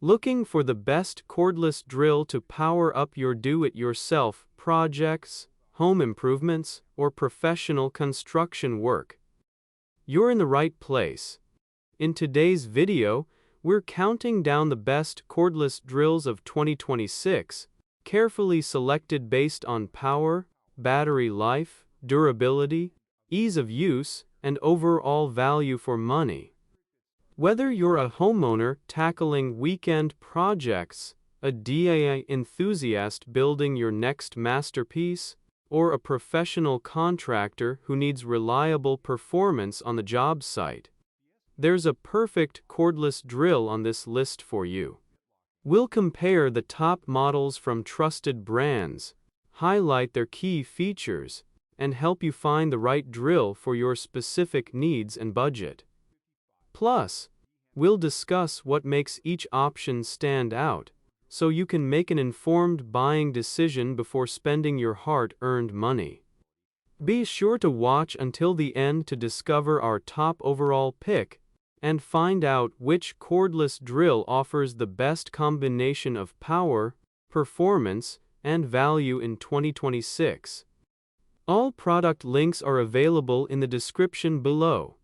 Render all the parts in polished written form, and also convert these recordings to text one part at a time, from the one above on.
Looking for the best cordless drill to power up your do-it-yourself projects, home improvements, or professional construction work? You're in the right place. In today's video, we're counting down the best cordless drills of 2026, carefully selected based on power, battery life, durability, ease of use, and overall value for money. Whether you're a homeowner tackling weekend projects, a DIY enthusiast building your next masterpiece, or a professional contractor who needs reliable performance on the job site, there's a perfect cordless drill on this list for you. We'll compare the top models from trusted brands, highlight their key features, and help you find the right drill for your specific needs and budget. Plus, we'll discuss what makes each option stand out, so you can make an informed buying decision before spending your hard-earned money. Be sure to watch until the end to discover our top overall pick and find out which cordless drill offers the best combination of power, performance, and value in 2026. All product links are available in the description below.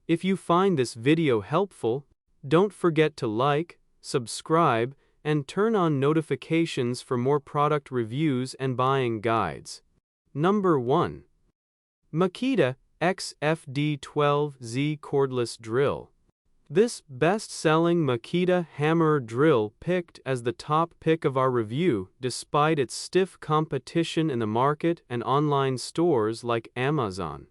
If you find this video helpful, don't forget to like, subscribe, and turn on notifications for more product reviews and buying guides. Number 1. Makita XFD12Z Cordless Drill. This best-selling Makita hammer drill picked as the top pick of our review despite its stiff competition in the market and online stores like Amazon.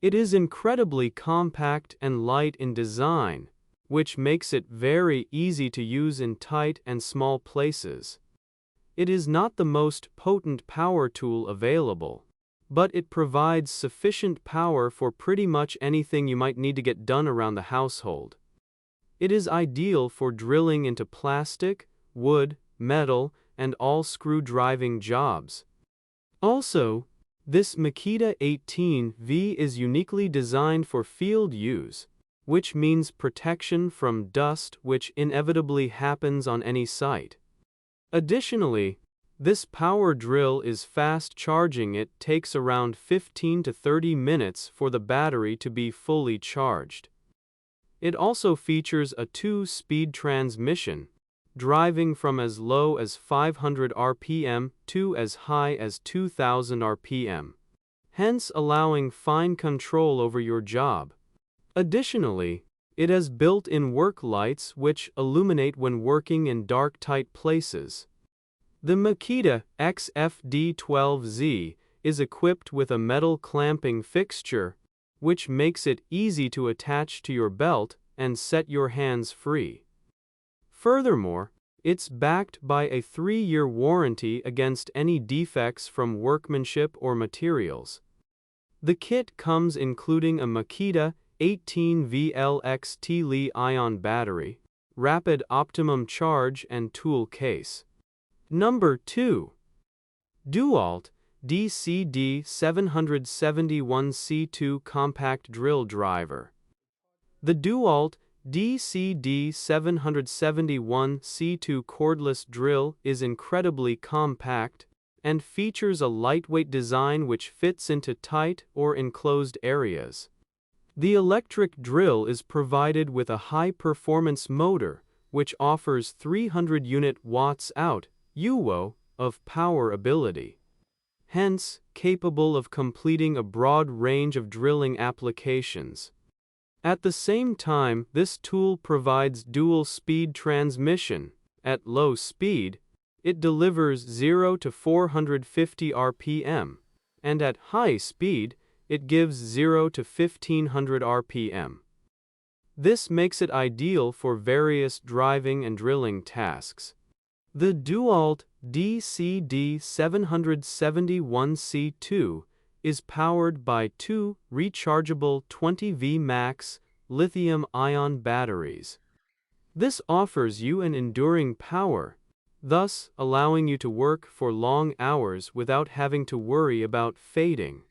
It is incredibly compact and light in design, which makes it very easy to use in tight and small places. It is not the most potent power tool available, but it provides sufficient power for pretty much anything you might need to get done around the household. It is ideal for drilling into plastic, wood, metal, and all screw-driving jobs. Also, this Makita 18V is uniquely designed for field use, which means protection from dust which inevitably happens on any site. Additionally, this power drill is fast charging. It takes around 15 to 30 minutes for the battery to be fully charged. It also features a 2-speed transmission, driving from as low as 500 RPM to as high as 2000 RPM, hence allowing fine control over your job. Additionally, it has built-in work lights which illuminate when working in dark, tight places. The Makita XFD12Z is equipped with a metal clamping fixture, which makes it easy to attach to your belt and set your hands free. Furthermore, it's backed by a 3-year warranty against any defects from workmanship or materials. The kit comes including a Makita 18V Li-ion battery, rapid optimum charge, and tool case. Number 2. DEWALT DCD771C2 Compact Drill Driver. The DEWALT DCD771C2 cordless drill is incredibly compact and features a lightweight design which fits into tight or enclosed areas. The electric drill is provided with a high-performance motor which offers 300 unit watts out UWO of power ability, hence capable of completing a broad range of drilling applications. At the same time, this tool provides dual-speed transmission. At low speed, it delivers 0 to 450 RPM, and at high speed, it gives 0 to 1500 RPM. This makes it ideal for various driving and drilling tasks. The DEWALT DCD771C2 is powered by 2 rechargeable 20V max lithium-ion batteries. This offers you an enduring power, thus allowing you to work for long hours without having to worry about fading.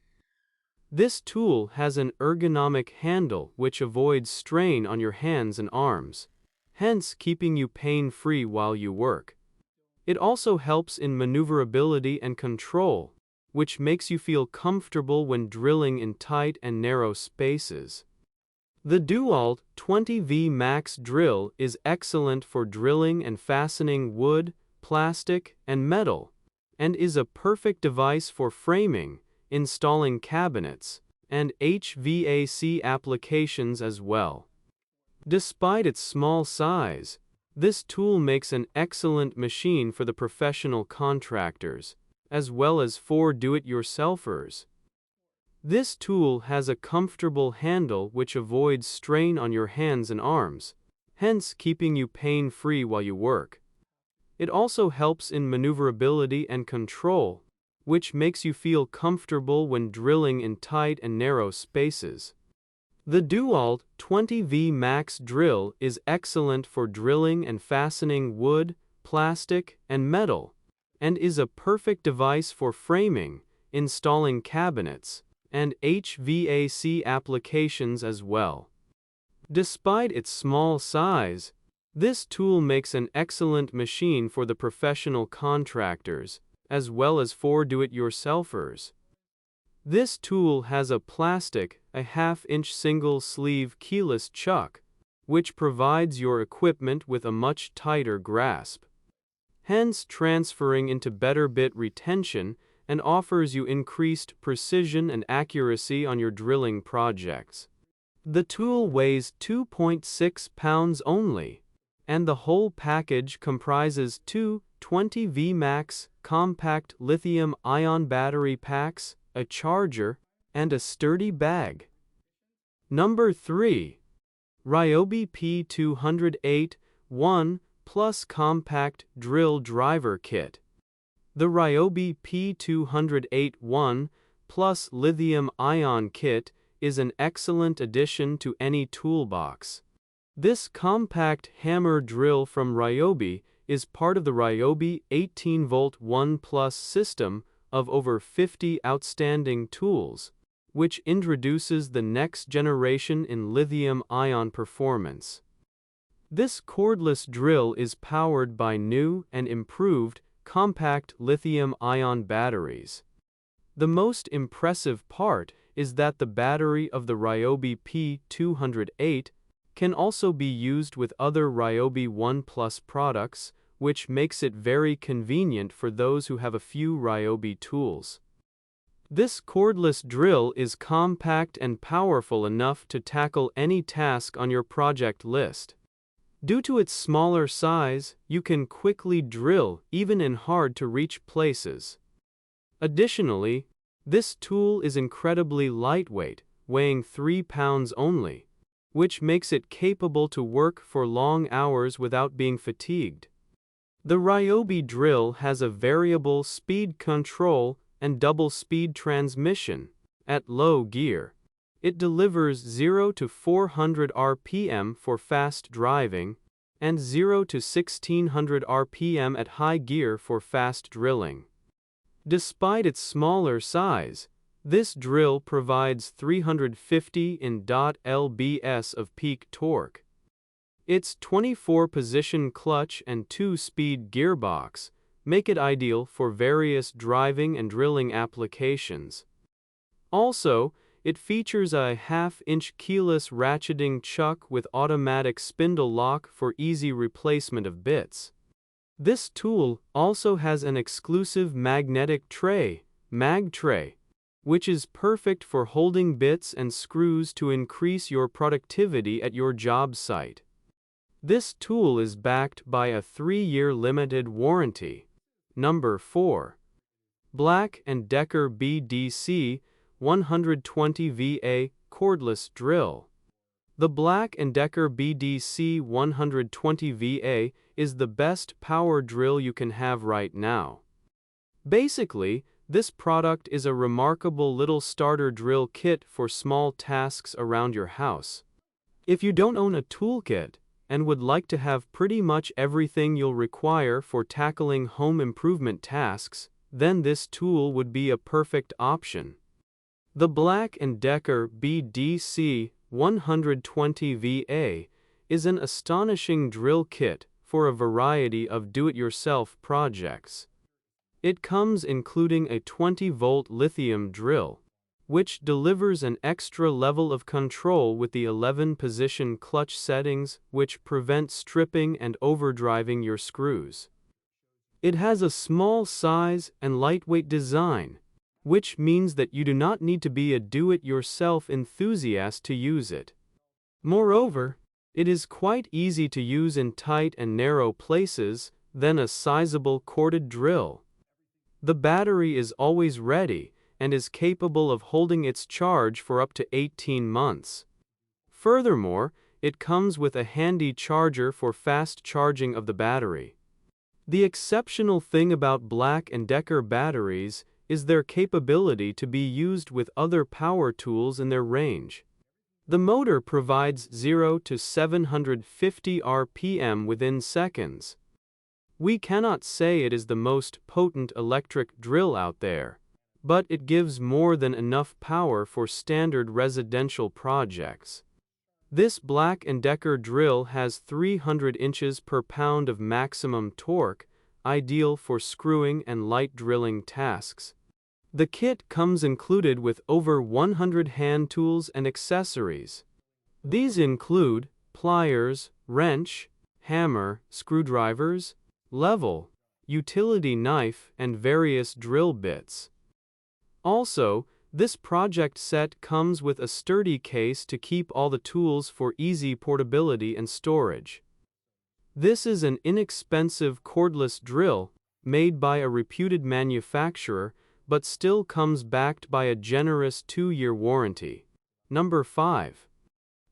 This tool has an ergonomic handle which avoids strain on your hands and arms. hence keeping you pain-free while you work. It also helps in maneuverability and control, which makes you feel comfortable when drilling in tight and narrow spaces. The DEWALT 20V Max drill is excellent for drilling and fastening wood, plastic, and metal, and is a perfect device for framing, installing cabinets, and HVAC applications as well. Despite its small size, this tool makes an excellent machine for the professional contractors, as well as for do-it-yourselfers. This tool has a comfortable handle which avoids strain on your hands and arms, hence keeping you pain-free while you work. It also helps in maneuverability and control, which makes you feel comfortable when drilling in tight and narrow spaces. The DEWALT 20V Max drill is excellent for drilling and fastening wood, plastic, and metal, and is a perfect device for framing, installing cabinets, and HVAC applications as well. Despite its small size, this tool makes an excellent machine for the professional contractors, as well as for do-it-yourselfers. This tool has a plastic, a half-inch single-sleeve keyless chuck, which provides your equipment with a much tighter grasp, hence transferring into better bit retention and offers you increased precision and accuracy on your drilling projects. The tool weighs 2.6 pounds only, and the whole package comprises two 20V Max compact lithium-ion battery packs, a charger, and a sturdy bag. Number 3. Ryobi P208-1 Plus Compact Drill Driver Kit. The Ryobi P208-1 Plus Lithium-Ion Kit is an excellent addition to any toolbox. This compact hammer drill from Ryobi is part of the Ryobi 18V 1 Plus system of over 50 outstanding tools, which introduces the next generation in lithium-ion performance. This cordless drill is powered by new and improved compact lithium-ion batteries. The most impressive part is that the battery of the Ryobi P208 can also be used with other Ryobi 1 Plus products, which makes it very convenient for those who have a few Ryobi tools. This cordless drill is compact and powerful enough to tackle any task on your project list. Due to its smaller size, you can quickly drill even in hard-to-reach places. Additionally, this tool is incredibly lightweight, weighing 3 pounds only, which makes it capable to work for long hours without being fatigued. The Ryobi drill has a variable speed control and double-speed transmission. At low gear, it delivers 0 to 400 RPM for fast driving, and 0 to 1600 RPM at high gear for fast drilling. Despite its smaller size, this drill provides 350 Nm of peak torque. Its 24-position clutch and 2-speed gearbox make it ideal for various driving and drilling applications. Also, it features a half-inch keyless ratcheting chuck with automatic spindle lock for easy replacement of bits. This tool also has an exclusive magnetic tray, mag tray, which is perfect for holding bits and screws to increase your productivity at your job site. This tool is backed by a 3-year limited warranty. Number 4. Black & Decker BDC 120VA Cordless Drill. The Black & Decker BDC 120VA is the best power drill you can have right now. Basically, this product is a remarkable little starter drill kit for small tasks around your house. If you don't own a toolkit and would like to have pretty much everything you'll require for tackling home improvement tasks, then this tool would be a perfect option. The Black & Decker BDC 120VA is an astonishing drill kit for a variety of do-it-yourself projects. It comes including a 20-volt lithium drill, which delivers an extra level of control with the 11-position clutch settings which prevent stripping and overdriving your screws. It has a small size and lightweight design, which means that you do not need to be a do-it-yourself enthusiast to use it. Moreover, it is quite easy to use in tight and narrow places than a sizable corded drill. The battery is always ready and is capable of holding its charge for up to 18 months. Furthermore, it comes with a handy charger for fast charging of the battery. The exceptional thing about Black & Decker batteries is their capability to be used with other power tools in their range. The motor provides 0 to 750 RPM within seconds. We cannot say it is the most potent electric drill out there, but it gives more than enough power for standard residential projects. This Black & Decker drill has 300 inches per pound of maximum torque, ideal for screwing and light drilling tasks. The kit comes included with over 100 hand tools and accessories. These include pliers, wrench, hammer, screwdrivers, level, utility knife, and various drill bits. Also, this project set comes with a sturdy case to keep all the tools for easy portability and storage. This is an inexpensive cordless drill made by a reputed manufacturer, but still comes backed by a generous 2-year warranty. Number 5.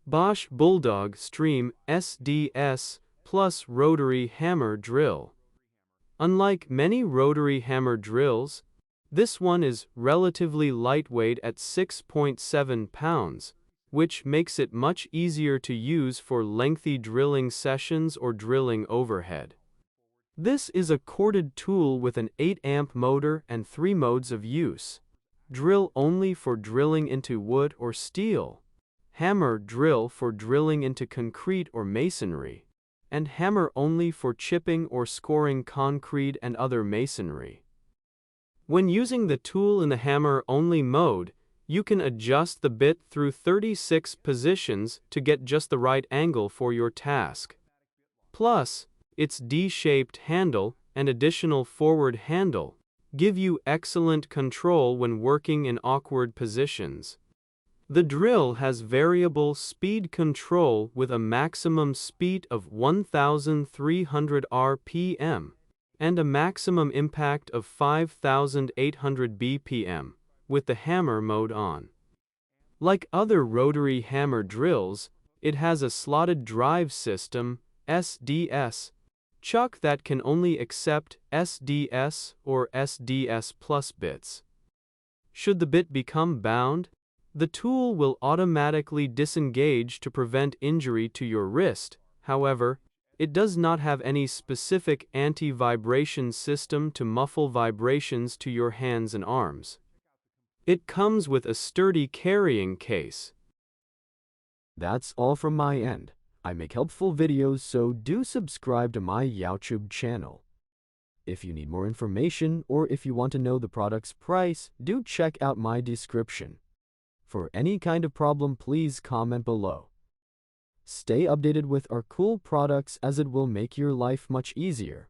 Bosch Bulldog Xtreme SDS-Plus Rotary Hammer Drill. Unlike many rotary hammer drills, this one is relatively lightweight at 6.7 pounds, which makes it much easier to use for lengthy drilling sessions or drilling overhead. This is a corded tool with an 8-amp motor and 3 modes of use: drill only for drilling into wood or steel, hammer drill for drilling into concrete or masonry, and hammer only for chipping or scoring concrete and other masonry. When using the tool in the hammer-only mode, you can adjust the bit through 36 positions to get just the right angle for your task. Plus, its D-shaped handle and additional forward handle give you excellent control when working in awkward positions. The drill has variable speed control with a maximum speed of 1,300 RPM and a maximum impact of 5,800 BPM with the hammer mode on. Like other rotary hammer drills, it has a slotted drive system, SDS, chuck that can only accept SDS or SDS-Plus bits. Should the bit become bound, the tool will automatically disengage to prevent injury to your wrist. However, it does not have any specific anti-vibration system to muffle vibrations to your hands and arms. It comes with a sturdy carrying case. That's all from my end. I make helpful videos, so do subscribe to my YouTube channel. If you need more information or if you want to know the product's price, do check out my description. For any kind of problem, please comment below. Stay updated with our cool products as it will make your life much easier.